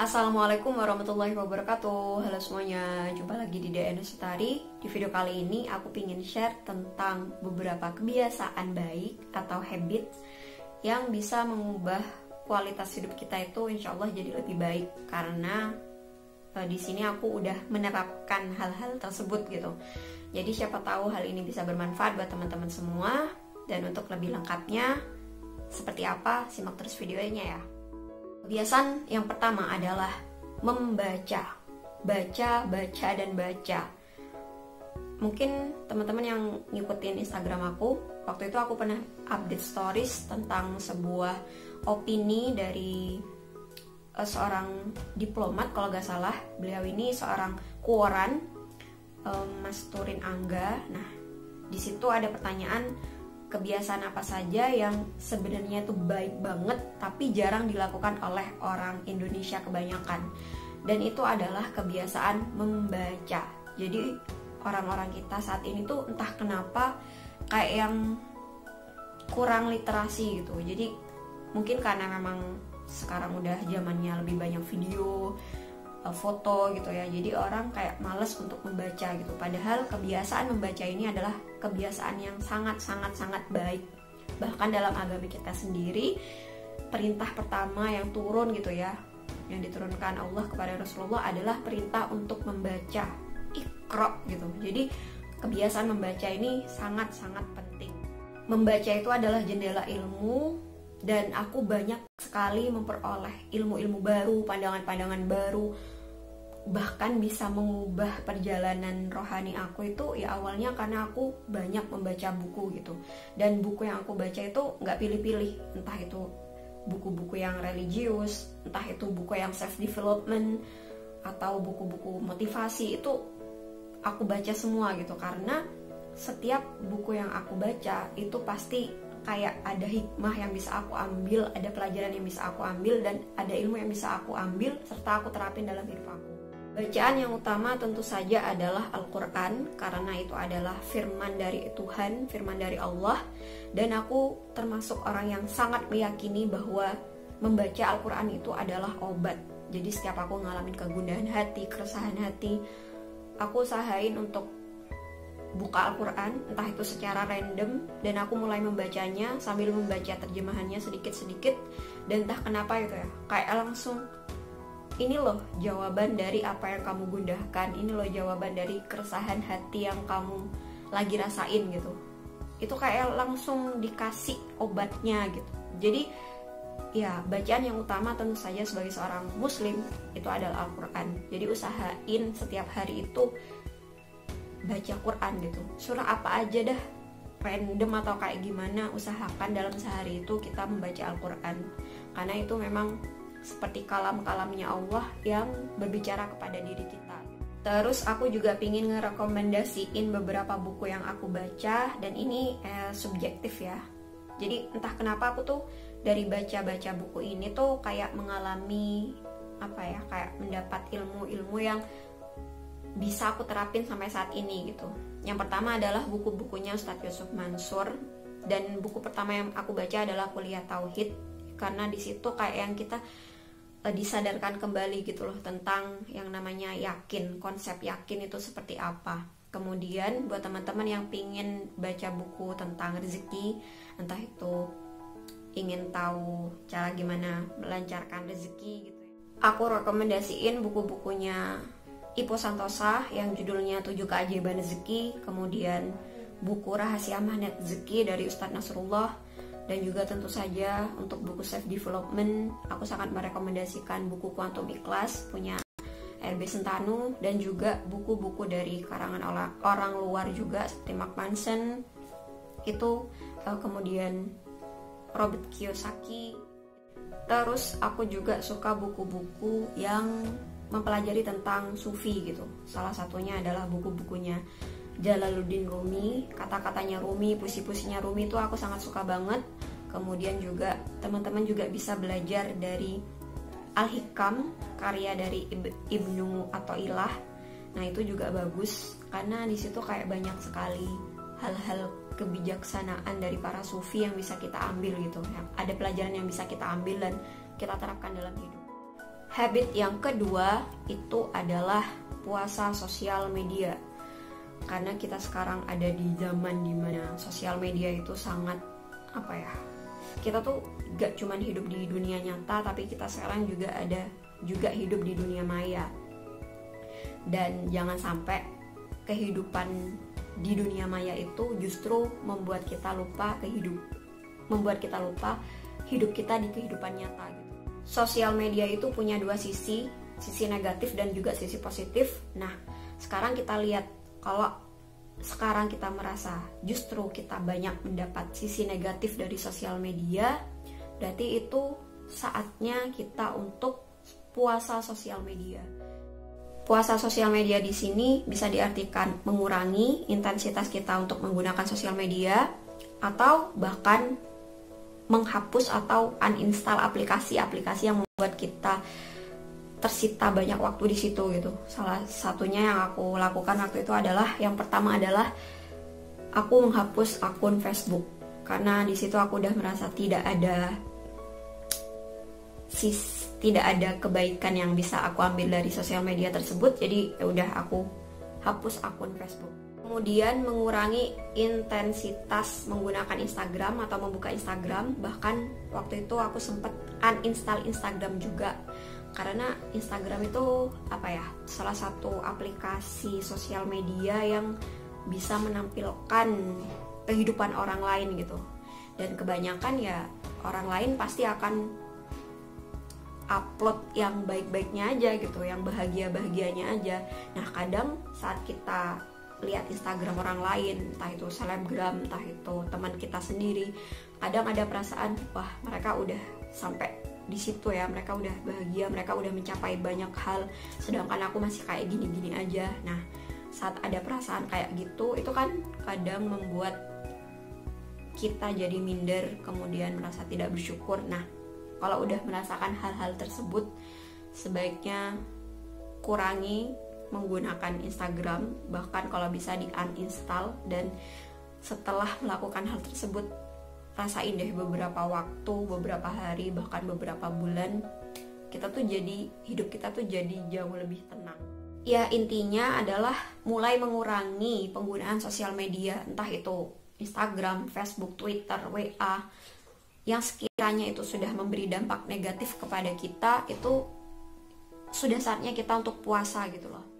Assalamualaikum warahmatullahi wabarakatuh. Halo semuanya, jumpa lagi di DN Sutari. Di video kali ini aku ingin share tentang beberapa kebiasaan baik atau habit yang bisa mengubah kualitas hidup kita itu insya Allah jadi lebih baik. Karena di sini aku udah menerapkan hal-hal tersebut gitu. Jadi siapa tahu hal ini bisa bermanfaat buat teman-teman semua. Dan untuk lebih lengkapnya seperti apa, simak terus videonya ya. Kebiasaan yang pertama adalah membaca. Baca, dan baca. Mungkin teman-teman yang ngikutin Instagram aku, waktu itu aku pernah update stories tentang sebuah opini dari seorang diplomat kalau gak salah. Beliau ini seorang kuoran, Mas Turin Angga. Nah, di situ ada pertanyaan, kebiasaan apa saja yang sebenarnya itu baik banget tapi jarang dilakukan oleh orang Indonesia kebanyakan. Dan itu adalah kebiasaan membaca. Jadi orang-orang kita saat ini tuh entah kenapa kayak yang kurang literasi gitu. Jadi mungkin karena memang sekarang udah zamannya lebih banyak video, foto gitu ya, jadi orang kayak males untuk membaca gitu. Padahal kebiasaan membaca ini adalah kebiasaan yang sangat baik. Bahkan dalam agama kita sendiri, perintah pertama yang turun gitu ya, yang diturunkan Allah kepada Rasulullah adalah perintah untuk membaca, Iqra gitu. Jadi kebiasaan membaca ini sangat penting. Membaca itu adalah jendela ilmu, dan aku banyak sekali memperoleh ilmu-ilmu baru, pandangan-pandangan baru, bahkan bisa mengubah perjalanan rohani aku itu ya awalnya karena aku banyak membaca buku gitu. Dan buku yang aku baca itu nggak pilih-pilih, entah itu buku-buku yang religius, entah itu buku yang self development atau buku-buku motivasi, itu aku baca semua gitu. Karena setiap buku yang aku baca itu pasti kayak ada hikmah yang bisa aku ambil, ada pelajaran yang bisa aku ambil, dan ada ilmu yang bisa aku ambil serta aku terapin dalam hidup aku. Bacaan yang utama tentu saja adalah Al-Quran, karena itu adalah firman dari Tuhan, firman dari Allah. Dan aku termasuk orang yang sangat meyakini bahwa membaca Al-Quran itu adalah obat. Jadi setiap aku ngalamin kegundahan hati, keresahan hati, aku usahain untuk buka Al-Quran, entah itu secara random, dan aku mulai membacanya sambil membaca terjemahannya sedikit-sedikit. Dan entah kenapa gitu ya, kayak langsung, ini loh jawaban dari apa yang kamu gundahkan, ini loh jawaban dari keresahan hati yang kamu lagi rasain gitu. Itu kayak langsung dikasih obatnya gitu. Jadi ya, bacaan yang utama tentu saja sebagai seorang muslim itu adalah Al-Quran. Jadi usahain setiap hari itu baca Quran gitu. Surah apa aja dah, random atau kayak gimana, usahakan dalam sehari itu kita membaca Al-Quran. Karena itu memang seperti kalam-kalamnya Allah yang berbicara kepada diri kita. Terus aku juga pingin ngerekomendasiin beberapa buku yang aku baca, dan ini subjektif ya. Jadi entah kenapa aku tuh dari baca-baca buku ini tuh kayak mengalami kayak mendapat ilmu-ilmu yang bisa aku terapin sampai saat ini gitu. Yang pertama adalah buku-bukunya Ustadz Yusuf Mansur, dan buku pertama yang aku baca adalah Kuliah Tauhid, karena di situ kayak yang kita disadarkan kembali gitu loh tentang yang namanya yakin, konsep yakin itu seperti apa. Kemudian buat teman-teman yang pingin baca buku tentang rezeki, entah itu ingin tahu cara gimana melancarkan rezeki gitu, aku rekomendasiin buku-bukunya Ipo Santosa yang judulnya 7 Keajaiban Rezeki, kemudian buku Rahasia Magnet Rezeki dari Ustadz Nasrullah. Dan juga tentu saja untuk buku self development, aku sangat merekomendasikan buku Quantum Ikhlas punya RB Sentanu, dan juga buku-buku dari karangan orang luar juga seperti Mark Manson itu, kemudian Robert Kiyosaki. Terus aku juga suka buku-buku yang mempelajari tentang sufi gitu. Salah satunya adalah buku-bukunya Jalaluddin Rumi, kata-katanya Rumi, puisi-puisinya Rumi itu aku sangat suka banget. Kemudian juga teman-teman juga bisa belajar dari Al-Hikam, karya dari Ibnu Athaillah. Nah itu juga bagus karena di situ kayak banyak sekali hal-hal kebijaksanaan dari para sufi yang bisa kita ambil gitu. Ada pelajaran yang bisa kita ambil dan kita terapkan dalam hidup. Habit yang kedua itu adalah puasa sosial media. Karena kita sekarang ada di zaman dimana sosial media itu sangat kita tuh gak cuman hidup di dunia nyata, tapi kita sekarang juga hidup di dunia maya. Dan jangan sampai kehidupan di dunia maya itu justru membuat kita lupa hidup kita di kehidupan nyata gitu. Sosial media itu punya dua sisi negatif dan juga sisi positif. Nah, sekarang kita lihat, kalau sekarang kita merasa justru kita banyak mendapat sisi negatif dari sosial media, berarti itu saatnya kita untuk puasa sosial media. Puasa sosial media di sini bisa diartikan mengurangi intensitas kita untuk menggunakan sosial media, atau bahkan menghapus atau uninstall aplikasi-aplikasi yang membuat kita tersita banyak waktu di situ gitu. Salah satunya yang aku lakukan waktu itu adalah, yang pertama adalah aku menghapus akun Facebook, karena di situ aku udah merasa tidak ada kebaikan yang bisa aku ambil dari sosial media tersebut. Jadi udah aku hapus akun Facebook. Kemudian mengurangi intensitas menggunakan Instagram atau membuka Instagram. Bahkan waktu itu aku sempat uninstall Instagram juga, karena Instagram itu salah satu aplikasi sosial media yang bisa menampilkan kehidupan orang lain gitu. Dan kebanyakan ya orang lain pasti akan upload yang baik-baiknya aja gitu, yang bahagia-bahagianya aja. Nah, kadang saat kita lihat Instagram orang lain, entah itu selebgram, entah itu teman kita sendiri, kadang ada perasaan, wah mereka udah sampai di situ ya, mereka udah bahagia, mereka udah mencapai banyak hal, sedangkan aku masih kayak gini-gini aja. Nah, saat ada perasaan kayak gitu, itu kan kadang membuat kita jadi minder, kemudian merasa tidak bersyukur. Nah, kalau udah merasakan hal-hal tersebut, sebaiknya kurangi menggunakan Instagram, bahkan kalau bisa di uninstall. Dan setelah melakukan hal tersebut, rasain deh beberapa waktu, beberapa hari, bahkan beberapa bulan, hidup kita tuh jadi jauh lebih tenang. Ya, intinya adalah mulai mengurangi penggunaan sosial media, entah itu Instagram, Facebook, Twitter, WA, yang sekiranya itu sudah memberi dampak negatif kepada kita, itu sudah saatnya kita untuk puasa gitu loh.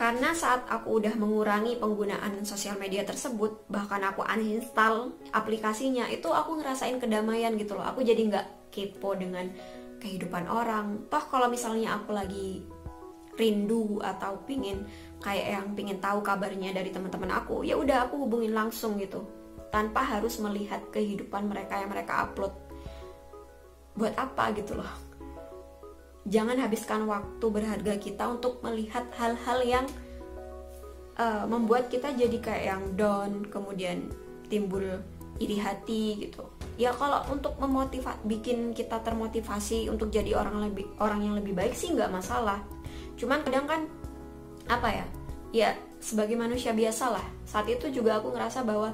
Karena saat aku udah mengurangi penggunaan sosial media tersebut, bahkan aku uninstall aplikasinya, itu aku ngerasain kedamaian gitu loh. Aku jadi nggak kepo dengan kehidupan orang. Toh kalau misalnya aku lagi rindu atau pingin tahu kabarnya dari teman-teman aku, ya udah aku hubungin langsung gitu, tanpa harus melihat kehidupan mereka yang mereka upload. Buat apa gitu loh. Jangan habiskan waktu berharga kita untuk melihat hal-hal yang membuat kita jadi kayak yang down, kemudian timbul iri hati gitu. Ya kalau untuk bikin kita termotivasi untuk jadi orang yang lebih baik sih nggak masalah. Cuman kadang kan ya sebagai manusia biasa lah, saat itu juga aku ngerasa bahwa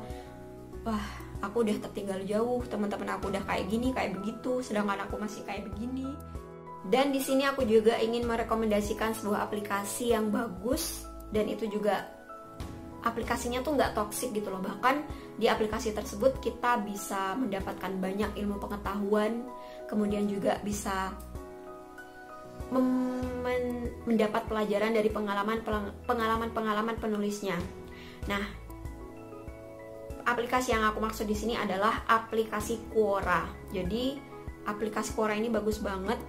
wah, aku udah tertinggal jauh, teman-teman aku udah kayak gini, kayak begitu, sedangkan aku masih kayak begini. Dan di sini aku juga ingin merekomendasikan sebuah aplikasi yang bagus, dan itu juga aplikasinya tuh nggak toksik gitu loh. Bahkan di aplikasi tersebut kita bisa mendapatkan banyak ilmu pengetahuan, kemudian juga bisa mendapat pelajaran dari pengalaman penulisnya. Nah, aplikasi yang aku maksud di sini adalah aplikasi Quora. Jadi aplikasi Quora ini bagus banget,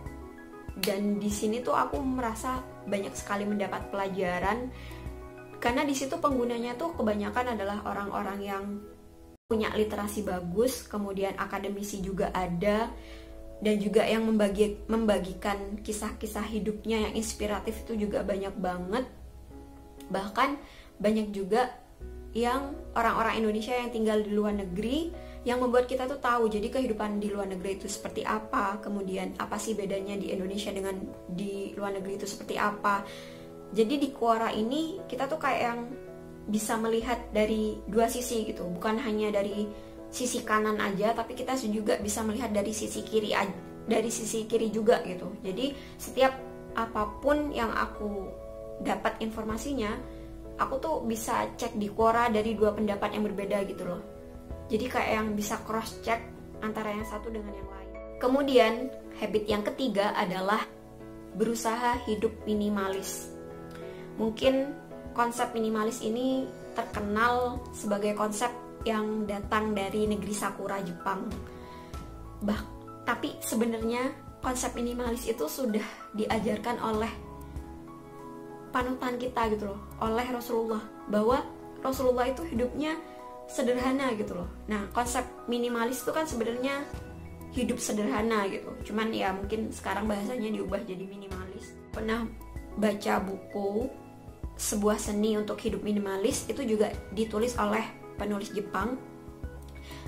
dan di sini tuh aku merasa banyak sekali mendapat pelajaran, karena di situ penggunanya tuh kebanyakan adalah orang-orang yang punya literasi bagus, kemudian akademisi juga ada, dan juga yang membagikan kisah-kisah hidupnya yang inspiratif itu juga banyak banget. Bahkan banyak juga yang orang-orang Indonesia yang tinggal di luar negeri, yang membuat kita tuh tahu jadi kehidupan di luar negeri itu seperti apa, kemudian apa sih bedanya di Indonesia dengan di luar negeri itu seperti apa. Jadi di Quora ini kita tuh kayak yang bisa melihat dari dua sisi gitu, bukan hanya dari sisi kanan aja, tapi kita juga bisa melihat dari sisi dari sisi kiri juga gitu. Jadi setiap apapun yang aku dapat informasinya, aku tuh bisa cek di Quora dari dua pendapat yang berbeda gitu loh. Jadi kayak yang bisa cross check antara yang satu dengan yang lain. Kemudian habit yang ketiga adalah berusaha hidup minimalis. Mungkin konsep minimalis ini terkenal sebagai konsep yang datang dari negeri Sakura, Jepang. Tapi sebenarnya konsep minimalis itu sudah diajarkan oleh panutan kita gitu loh, oleh Rasulullah, bahwa Rasulullah itu hidupnya sederhana gitu loh. Nah, konsep minimalis itu kan sebenarnya hidup sederhana gitu. Cuman ya mungkin sekarang bahasanya diubah jadi minimalis. Pernah baca buku sebuah seni untuk hidup minimalis, itu juga ditulis oleh penulis Jepang.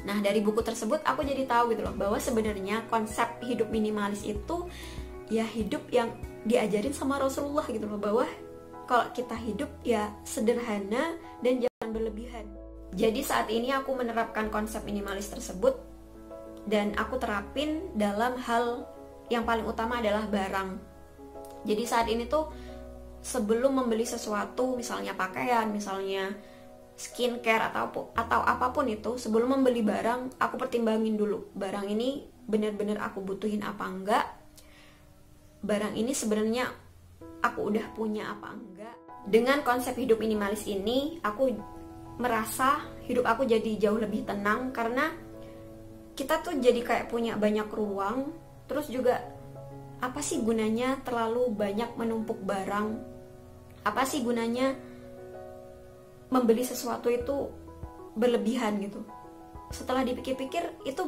Nah, dari buku tersebut aku jadi tahu gitu loh, bahwa sebenarnya konsep hidup minimalis itu ya hidup yang diajarin sama Rasulullah gitu loh, bahwa kalau kita hidup ya sederhana dan jangan berlebihan. Jadi saat ini aku menerapkan konsep minimalis tersebut dan aku terapin dalam hal yang paling utama adalah barang. Jadi saat ini tuh sebelum membeli sesuatu, misalnya pakaian, misalnya skincare atau apapun itu, sebelum membeli barang aku pertimbangin dulu, barang ini benar-benar aku butuhin apa enggak, barang ini sebenarnya aku udah punya apa enggak. Dengan konsep hidup minimalis ini aku merasa hidup aku jadi jauh lebih tenang, karena kita tuh jadi kayak punya banyak ruang. Terus juga apa sih gunanya terlalu banyak menumpuk barang, apa sih gunanya membeli sesuatu itu berlebihan gitu. Setelah dipikir-pikir itu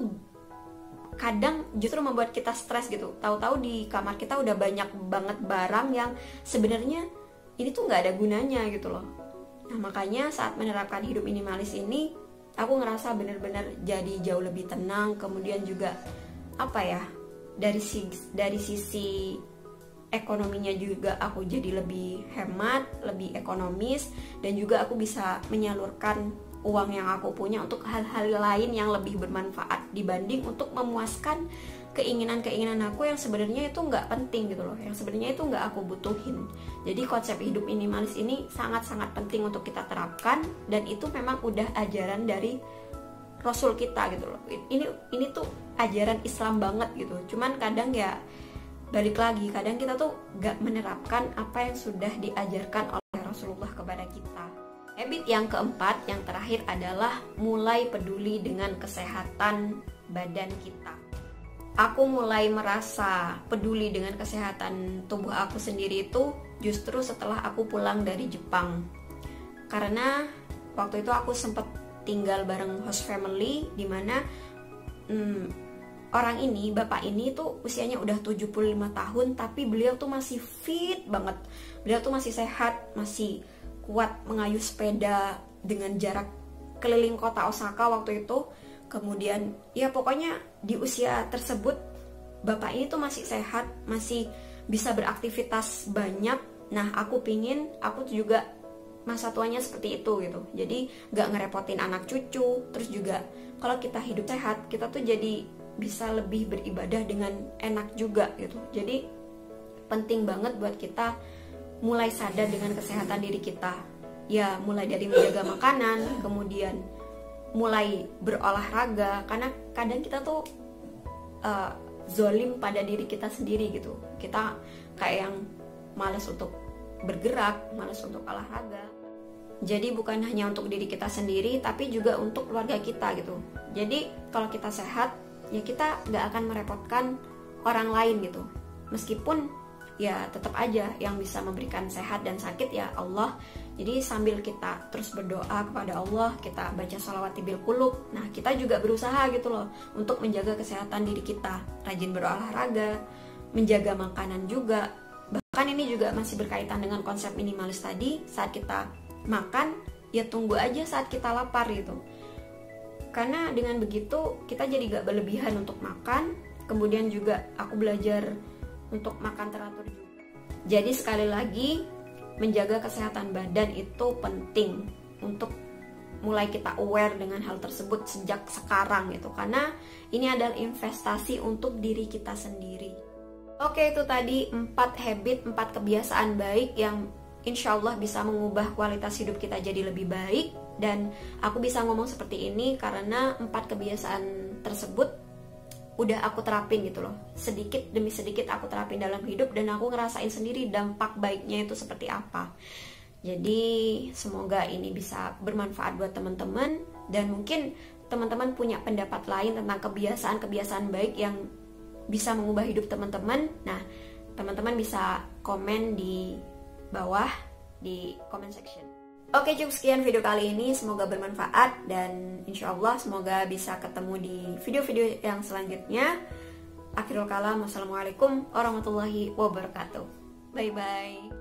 kadang justru membuat kita stres gitu. Tahu-tahu di kamar kita udah banyak banget barang yang sebenarnya ini tuh nggak ada gunanya gitu loh. Nah, makanya saat menerapkan hidup minimalis ini aku ngerasa bener-bener jadi jauh lebih tenang. Kemudian juga apa ya, dari sisi ekonominya juga aku jadi lebih hemat, lebih ekonomis, dan juga aku bisa menyalurkan uang yang aku punya untuk hal-hal lain yang lebih bermanfaat dibanding untuk memuaskan keinginan-keinginan aku yang sebenarnya itu nggak penting gitu loh, yang sebenarnya itu nggak aku butuhin. Jadi konsep hidup minimalis ini sangat-sangat penting untuk kita terapkan, dan itu memang udah ajaran dari Rasul kita gitu loh. Ini tuh ajaran Islam banget gitu. Cuman kadang ya balik lagi, kadang kita tuh gak menerapkan apa yang sudah diajarkan oleh Rasulullah kepada kita. Habit yang keempat, yang terakhir adalah mulai peduli dengan kesehatan badan kita. Aku mulai merasa peduli dengan kesehatan tubuh aku sendiri itu justru setelah aku pulang dari Jepang. Karena waktu itu aku sempat tinggal bareng host family, dimana orang ini, bapak ini tuh usianya udah 75 tahun, tapi beliau tuh masih fit banget. Beliau tuh masih sehat, masih kuat mengayuh sepeda dengan jarak keliling kota Osaka waktu itu. Kemudian ya pokoknya di usia tersebut bapak ini tuh masih sehat, masih bisa beraktivitas banyak. Nah, aku pingin aku tuh juga masa tuanya seperti itu gitu. Jadi gak ngerepotin anak cucu. Terus juga kalau kita hidup sehat, kita tuh jadi bisa lebih beribadah dengan enak juga gitu. Jadi penting banget buat kita mulai sadar dengan kesehatan diri kita. Ya mulai dari menjaga makanan, kemudian mulai berolahraga. Karena kadang kita tuh zolim pada diri kita sendiri gitu. Kita kayak yang malas untuk bergerak, malas untuk olahraga. Jadi bukan hanya untuk diri kita sendiri, tapi juga untuk keluarga kita gitu. Jadi kalau kita sehat, ya kita gak akan merepotkan orang lain gitu. Meskipun ya tetap aja yang bisa memberikan sehat dan sakit ya Allah. Jadi sambil kita terus berdoa kepada Allah, kita baca sholawat bil qulub. Nah, kita juga berusaha gitu loh untuk menjaga kesehatan diri kita, rajin berolahraga, menjaga makanan juga. Bahkan ini juga masih berkaitan dengan konsep minimalis tadi. Saat kita makan, ya tunggu aja saat kita lapar gitu. Karena dengan begitu kita jadi gak berlebihan untuk makan. Kemudian juga aku belajar untuk makan teratur juga. Jadi sekali lagi, menjaga kesehatan badan itu penting untuk mulai kita aware dengan hal tersebut sejak sekarang gitu, karena ini adalah investasi untuk diri kita sendiri. Oke, itu tadi 4 habit, 4 kebiasaan baik yang insya Allah bisa mengubah kualitas hidup kita jadi lebih baik. Dan aku bisa ngomong seperti ini karena 4 kebiasaan tersebut udah aku terapin gitu loh, sedikit demi sedikit aku terapin dalam hidup, dan aku ngerasain sendiri dampak baiknya itu seperti apa. Jadi semoga ini bisa bermanfaat buat teman-teman, dan mungkin teman-teman punya pendapat lain tentang kebiasaan-kebiasaan baik yang bisa mengubah hidup teman-teman. Nah, teman-teman bisa komen di bawah di comment section. Oke, cukup sekian video kali ini, semoga bermanfaat, dan insya Allah semoga bisa ketemu di video-video yang selanjutnya. Akhirul kalam, wassalamualaikum warahmatullahi wabarakatuh. Bye bye.